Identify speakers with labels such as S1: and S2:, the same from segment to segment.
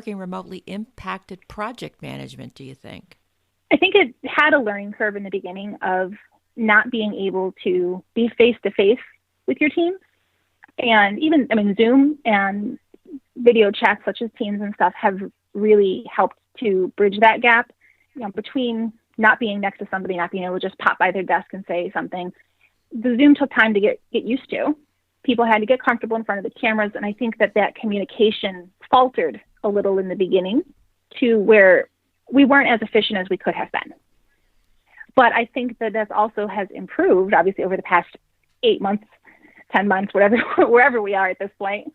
S1: working remotely impacted project management, do you think?
S2: I think it had a learning curve in the beginning of not being able to be face to face with your team. And even, Zoom and video chats such as Teams and stuff have really helped to bridge that gap, between not being next to somebody, not being able to just pop by their desk and say something. The Zoom took time to get used to. People had to get comfortable in front of the cameras. And I think that communication faltered a little in the beginning to where we weren't as efficient as we could have been. But I think that also has improved, obviously, over the past 8 months, 10 months, whatever, wherever we are at this point.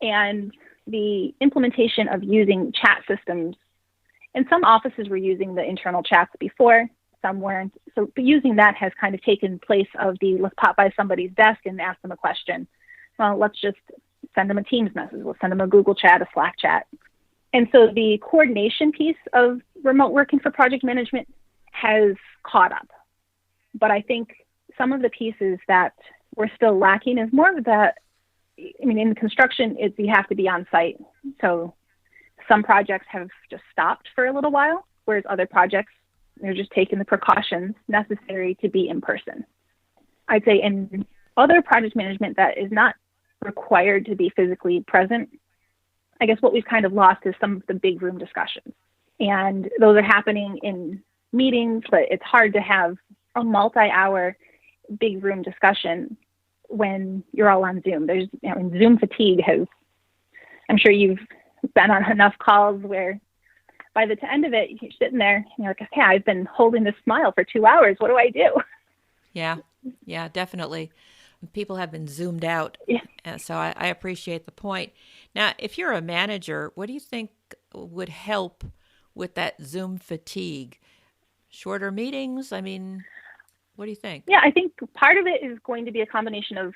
S2: And the implementation of using chat systems, and some offices were using the internal chats before, some weren't. So using that has kind of taken place of the let's pop by somebody's desk and ask them a question. Well, let's just send them a Teams message. We'll send them a Google chat, a Slack chat. And so the coordination piece of remote working for project management has caught up. But I think some of the pieces that we're still lacking is more of that. In construction, you have to be on site. So some projects have just stopped for a little while, whereas other projects, they're just taking the precautions necessary to be in person. I'd say in other project management that is not required to be physically present, I guess what we've kind of lost is some of the big room discussions. And those are happening in meetings, but it's hard to have a multi-hour big room discussion when you're all on Zoom. There's, Zoom fatigue I'm sure you've been on enough calls where by the end of it, you're sitting there and you're like, okay, I've been holding this smile for 2 hours. What do I do?
S1: Yeah, definitely. People have been zoomed out.
S2: Yeah.
S1: So I appreciate the point. Now, if you're a manager, what do you think would help with that Zoom fatigue? Shorter meetings? What do you think?
S2: Yeah, I think part of it is going to be a combination of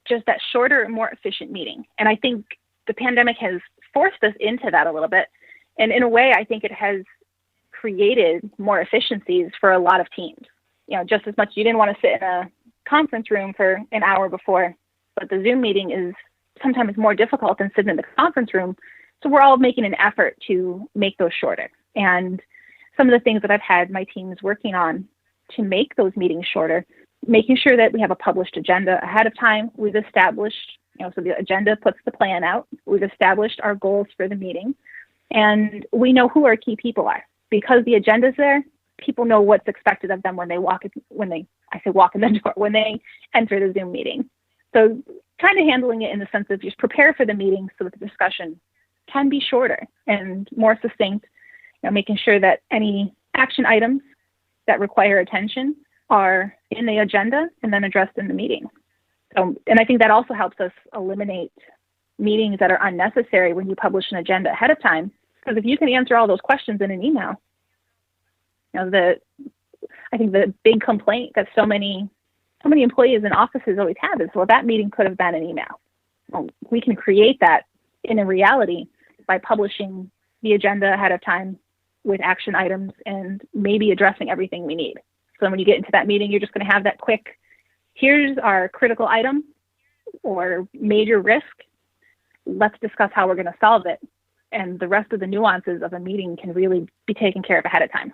S2: just that shorter and more efficient meeting. And I think the pandemic has forced us into that a little bit. And in a way, I think it has created more efficiencies for a lot of teams. Just as much, you didn't want to sit in a conference room for an hour before, but the Zoom meeting is sometimes more difficult than sitting in the conference room. So we're all making an effort to make those shorter. And some of the things that I've had my teams working on to make those meetings shorter, making sure that we have a published agenda ahead of time. We've established, so the agenda puts the plan out. We've established our goals for the meeting, and we know who our key people are. Because the agenda's there, people know what's expected of them when they walk in the door, when they enter the Zoom meeting. So kind of handling it in the sense of just prepare for the meeting so that the discussion can be shorter and more succinct, making sure that any action items that require attention are in the agenda and then addressed in the meeting. So, and I think that also helps us eliminate meetings that are unnecessary when you publish an agenda ahead of time. Because if you can answer all those questions in an email, I think the big complaint that so many employees and offices always have is, well, that meeting could have been an email. Well, we can create that in a reality by publishing the agenda ahead of time with action items and maybe addressing everything we need. So when you get into that meeting, you're just going to have that quick, here's our critical item or major risk. Let's discuss how we're going to solve it. And the rest of the nuances of a meeting can really be taken care of ahead of time.